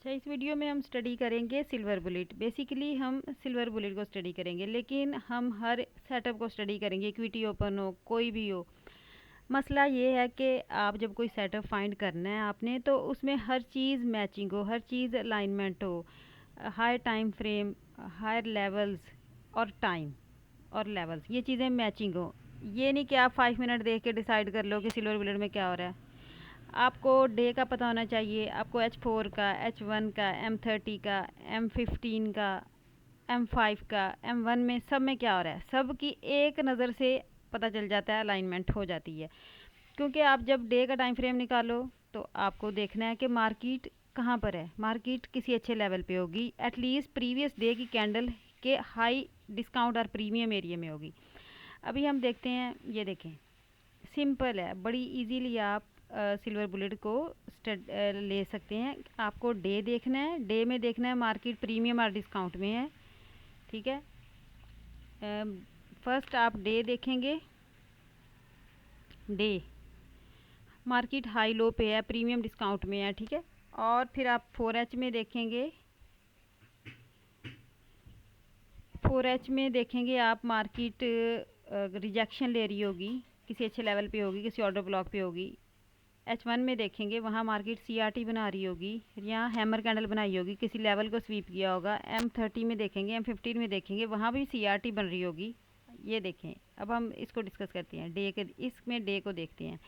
अच्छा, इस वीडियो में हम स्टडी करेंगे सिल्वर बुलेट। बेसिकली हम सिल्वर बुलेट को स्टडी करेंगे, लेकिन हम हर सेटअप को स्टडी करेंगे, इक्विटी ओपन हो कोई भी हो। मसला ये है कि आप जब कोई सेटअप फाइंड करना है आपने, तो उसमें हर चीज़ मैचिंग हो, हर चीज़ अलाइनमेंट हो, high time frame, higher levels और टाइम और लेवल्स, ये चीज़ें मैचिंग हो। ये नहीं कि आप 5 मिनट देख के डिसाइड कर लो कि सिल्वर बुलेट में क्या हो रहा है। आपको डे का पता होना चाहिए, आपको H4 का, H1 का, M30 का, M15 का, M5 का, M1 में सब में क्या हो रहा है, सब की एक नज़र से पता चल जाता है, अलाइनमेंट हो जाती है। क्योंकि आप जब डे का टाइम फ्रेम निकालो तो आपको देखना है कि मार्केट कहाँ पर है। मार्केट किसी अच्छे लेवल पे होगी, एटलीस्ट प्रीवियस डे की कैंडल के हाई डिस्काउंट और प्रीमियम एरिया में होगी। अभी हम देखते हैं, ये देखें, सिंपल है, बड़ी इजीली आप सिल्वर बुलेट को ले सकते हैं। आपको डे देखना है, डे में देखना है मार्केट प्रीमियम और डिस्काउंट में है, ठीक है। फर्स्ट आप डे देखेंगे, डे मार्केट हाई लो पे है, प्रीमियम डिस्काउंट में है, ठीक है। और फिर आप 4H में देखेंगे, 4H में देखेंगे आप मार्केट रिजेक्शन ले रही होगी, किसी अच्छे लेवल पे होगी, किसी ऑर्डर ब्लॉक पे होगी। H1 में देखेंगे, वहाँ मार्केट CRT बना रही होगी, यहाँ हैमर कैंडल बनाई होगी, किसी लेवल को स्वीप किया होगा। M30 में देखेंगे, M15 में देखेंगे, वहाँ भी CRT बन रही होगी। ये देखें, अब हम इसको डिस्कस करते हैं, डे के, इसमें डे को देखते हैं।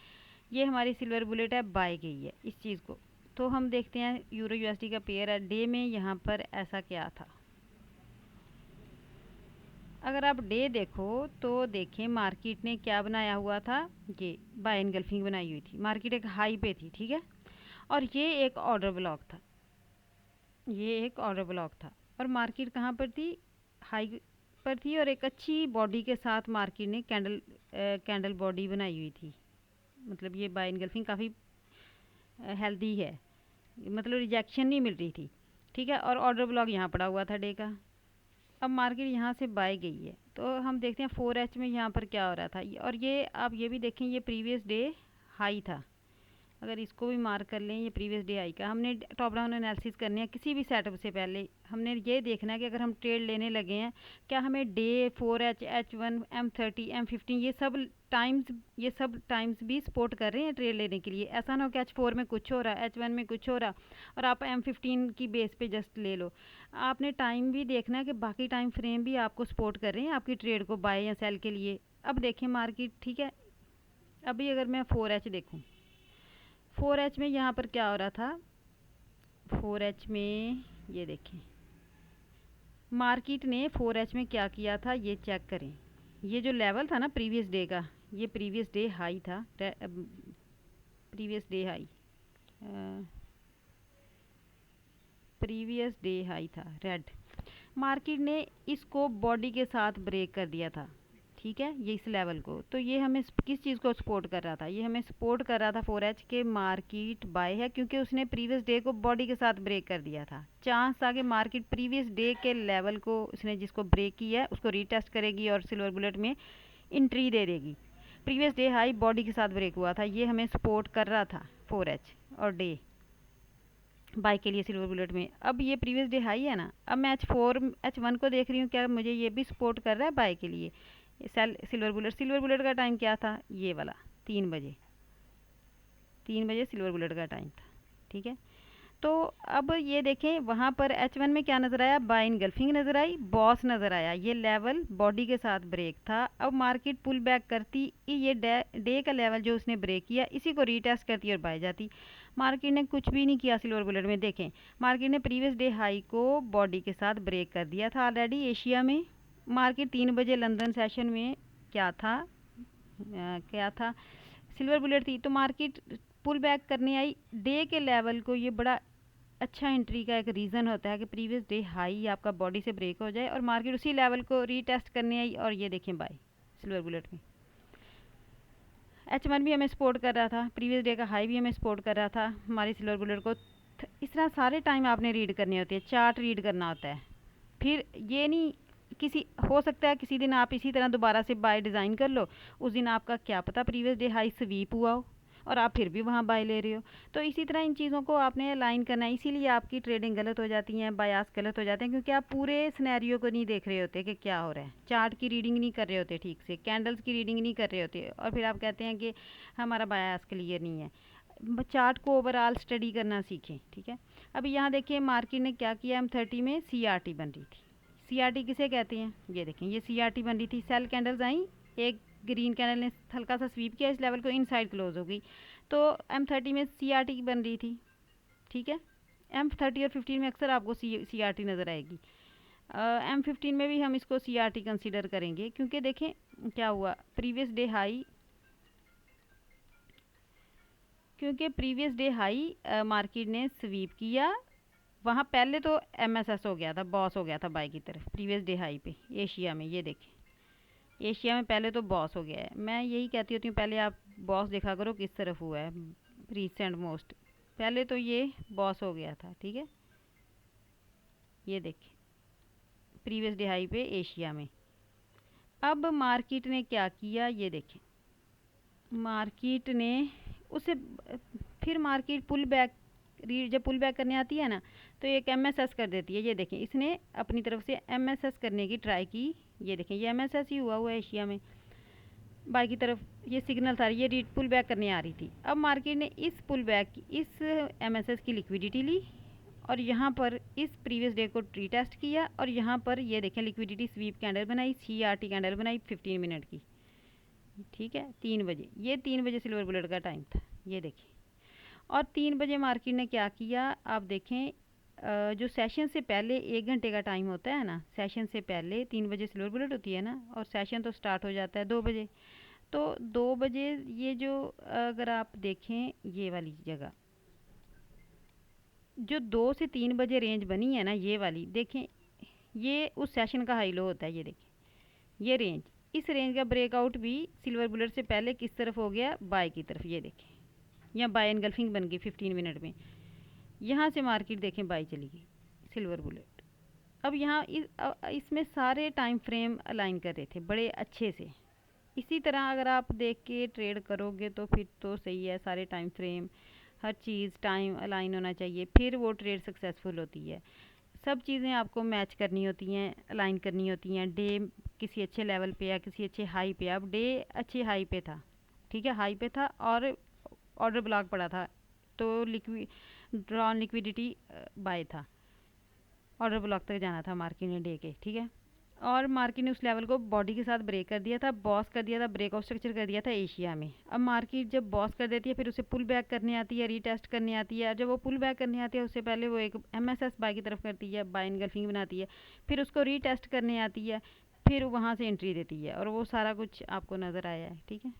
ये हमारी सिल्वर बुलेट है, बाय गई है इस चीज़ को। तो हम देखते हैं यूरो USD का पेयर है, डे में यहाँ पर ऐसा क्या था। अगर आप डे देखो तो देखें मार्केट ने क्या बनाया हुआ था, ये बाय एनगल्फिंग बनाई हुई थी, मार्केट एक हाई पे थी, ठीक है। और ये एक ऑर्डर ब्लॉक था, ये एक ऑर्डर ब्लॉक था, और मार्केट कहाँ पर थी, हाई पर थी, और एक अच्छी बॉडी के साथ मार्केट ने कैंडल बॉडी बनाई हुई थी। मतलब ये बाय एनगल्फिंग काफ़ी हेल्दी है, मतलब रिजेक्शन नहीं मिल रही थी, ठीक है। और ऑर्डर ब्लॉक यहाँ पड़ा हुआ था डे का। अब मार्केट यहाँ से बाय गई है, तो हम देखते हैं 4H में यहाँ पर क्या हो रहा था। और ये आप ये भी देखें, ये प्रीवियस डे हाई था, अगर इसको भी मार्क कर लें, ये प्रीवियस डे हाई का। हमने टॉप डाउन एनालिसिस करनी है किसी भी सेटअप से पहले, हमने ये देखना है कि अगर हम ट्रेड लेने लगे हैं, क्या हमें day 4H, H1, M30, M15 ये सब टाइम्स भी सपोर्ट कर रहे हैं ट्रेड लेने के लिए। ऐसा ना हो कि H4 में कुछ हो रहा है, H1 में कुछ हो रहा, और आप M15 की बेस पे जस्ट ले लो। आपने टाइम भी देखना है कि बाकी टाइम फ्रेम भी आपको सपोर्ट कर रहे हैं आपकी ट्रेड को बाय या सेल के लिए। अब देखें मार्केट, ठीक है। अभी अगर मैं 4H देखूँ, 4H में यहाँ पर क्या हो रहा था, 4H में ये देखें मार्केट ने 4H में क्या किया था, ये चेक करें। ये जो लेवल था ना प्रीवियस डे का, ये प्रीवियस डे हाई था, प्रीवियस डे हाई था रेड। मार्केट ने इसको बॉडी के साथ ब्रेक कर दिया था, ठीक है, ये इस लेवल को। तो ये हमें किस चीज़ को सपोर्ट कर रहा था, ये हमें सपोर्ट कर रहा था 4H के मार्केट बाय है, क्योंकि उसने प्रीवियस डे को बॉडी के साथ ब्रेक कर दिया था। चांस आगे मार्केट प्रीवियस डे के लेवल को, उसने जिसको ब्रेक किया है उसको रीटेस्ट करेगी और सिल्वर बुलेट में एंट्री दे देगी। प्रीवियस डे हाई बॉडी के साथ ब्रेक हुआ था, ये हमें सपोर्ट कर रहा था 4H और डे बाय के लिए सिल्वर बुलेट में। अब ये प्रीवियस डे हाई है ना, अब मैं H1 को देख रही हूँ, क्या मुझे ये भी सपोर्ट कर रहा है बाय के लिए। सिल्वर बुलेट का टाइम क्या था, ये वाला 3 बजे, 3 बजे सिल्वर बुलेट का टाइम था, ठीक है। तो अब ये देखें वहाँ पर H1 में क्या नज़र आया, बाय एनगल्फिंग नज़र आई, बॉस नज़र आया, ये लेवल बॉडी के साथ ब्रेक था। अब मार्केट पुल बैक करती, ये डे का लेवल जो उसने ब्रेक किया इसी को रीटेस्ट करती और बाय जाती। मार्केट ने कुछ भी नहीं किया सिल्वर बुलेट में। देखें मार्केट ने प्रीवियस डे हाई को बॉडी के साथ ब्रेक कर दिया था ऑलरेडी। एशिया में मार्केट 3 बजे लंदन सेशन में क्या था, सिल्वर बुलेट थी, तो मार्केट पुल बैक करने आई डे के लेवल को। ये बड़ा अच्छा एंट्री का एक रीज़न होता है कि प्रीवियस डे हाई आपका बॉडी से ब्रेक हो जाए और मार्केट उसी लेवल को रीटेस्ट करने आई, और ये देखें बाय सिल्वर बुलेट में। H1 भी हमें सपोर्ट कर रहा था, प्रीवियस डे का हाई भी हमें सपोर्ट कर रहा था हमारी सिल्वर बुलेट को। इस तरह सारे टाइम आपने रीड करने होते हैं, चार्ट रीड करना होता है। फिर ये नहीं, हो सकता है किसी दिन आप इसी तरह दोबारा से बाय डिज़ाइन कर लो, उस दिन आपका क्या पता प्रीवियस डे हाई स्वीप हुआ हो और आप फिर भी वहाँ बाय ले रहे हो। तो इसी तरह इन चीज़ों को आपने अलाइन करना है, इसीलिए आपकी ट्रेडिंग गलत हो जाती है, बायास गलत हो जाते हैं, क्योंकि आप पूरे सिनेरियो को नहीं देख रहे होते कि क्या हो रहा है, चार्ट की रीडिंग नहीं कर रहे होते ठीक से, कैंडल्स की रीडिंग नहीं कर रहे होते, और फिर आप कहते हैं कि हमारा बायास क्लियर नहीं है। चार्ट को ओवरऑल स्टडी करना सीखें, ठीक है। अभी यहाँ देखिए मार्केट ने क्या किया, M30 में CRT बन रही थी। CRT किसे कहते हैं, ये देखें, ये CRT बन रही थी, सेल कैंडल्स आई, एक ग्रीन कैंडल ने हल्का सा स्वीप किया, इस लेवल को इनसाइड क्लोज हो गई, तो M30 में CRT बन रही थी, ठीक है। M30 और 15 में अक्सर आपको CRT नज़र आएगी। M15 में भी हम इसको CRT कंसीडर करेंगे, क्योंकि देखें क्या हुआ, प्रीवियस डे हाई, क्योंकि प्रीवियस डे हाई मार्केट ने स्वीप किया, वहाँ पहले तो MSS हो गया था, बॉस हो गया था बाय की तरफ प्रीवियस डे हाई पे एशिया में। ये देखें एशिया में पहले तो बॉस हो गया है। मैं यही कहती होती हूँ पहले आप बॉस देखा करो किस तरफ हुआ है रिसेंट मोस्ट। पहले तो ये बॉस हो गया था, ठीक है। ये देखें प्रीवियस डे हाई पे एशिया में। अब मार्केट ने क्या किया, ये देखें, मार्केट ने उसे फिर मार्केट पुल बैक, जब पुल बैक करने आती है ना तो एक MSS कर देती है। ये देखें इसने अपनी तरफ से MSS करने की ट्राई की, ये देखें ये MSS ही हुआ है एशिया में बाय की तरफ, ये सिग्नल था, ये पुल बैक करने आ रही थी। अब मार्केट ने इस पुल बैक इस MSS की लिक्विडिटी ली और यहाँ पर इस प्रीवियस डे को रीटेस्ट किया, और यहाँ पर ये देखें लिक्विडिटी स्वीप कैंडल बनाई, CRT कैंडल बनाई 15 मिनट की, ठीक है, 3 बजे, ये 3 बजे सिल्वर बुलेट का टाइम था, ये देखें। और 3 बजे मार्केट ने क्या किया, आप देखें जो सेशन से पहले 1 घंटे का टाइम होता है ना, सेशन से पहले 3 बजे सिल्वर बुलेट होती है ना, और सेशन तो स्टार्ट हो जाता है 2 बजे। तो 2 बजे ये जो अगर आप देखें ये वाली जगह जो 2 से 3 बजे रेंज बनी है ना, ये वाली देखें, ये उस सेशन का हाई लो होता है। ये देखें ये रेंज, इस रेंज का ब्रेकआउट भी सिल्वर बुलेट से पहले किस तरफ हो गया, बाय की तरफ। ये देखें यहाँ बाय एनगल्फिंग बन गई 15 मिनट में, यहाँ से मार्केट देखें बाय चली गई सिल्वर बुलेट। अब यहाँ इसमें सारे टाइम फ्रेम अलाइन कर रहे थे बड़े अच्छे से। इसी तरह अगर आप देख के ट्रेड करोगे तो फिर तो सही है, सारे टाइम फ्रेम हर चीज़ टाइम अलाइन होना चाहिए, फिर वो ट्रेड सक्सेसफुल होती है। सब चीज़ें आपको मैच करनी होती हैं, अलाइन करनी होती हैं। डे किसी अच्छे लेवल पे या किसी अच्छे हाई पे, अब डे अच्छे हाई पे था, ठीक है, हाई पे था और ऑर्डर ब्लॉक पड़ा था, तो ड्रॉन लिक्विडिटी बाय था, ऑर्डर ब्लॉक तक जाना था मार्केट ने डे के, ठीक है। और मार्केट ने उस लेवल को बॉडी के साथ ब्रेक कर दिया था, बॉस कर दिया था, ब्रेकआउट स्ट्रक्चर कर दिया था एशिया में। अब मार्केट जब बॉस कर देती है फिर उसे पुल बैक करने आती है, रीटेस्ट करने आती है। जब वो पुल बैक करने आती है उससे पहले वो एक MSS बाय की तरफ करती है, बाय एनगल्फिंग बनाती है, फिर उसको रीटेस्ट करने आती है, फिर वहाँ से एंट्री देती है, और वो सारा कुछ आपको नज़र आया है, ठीक है।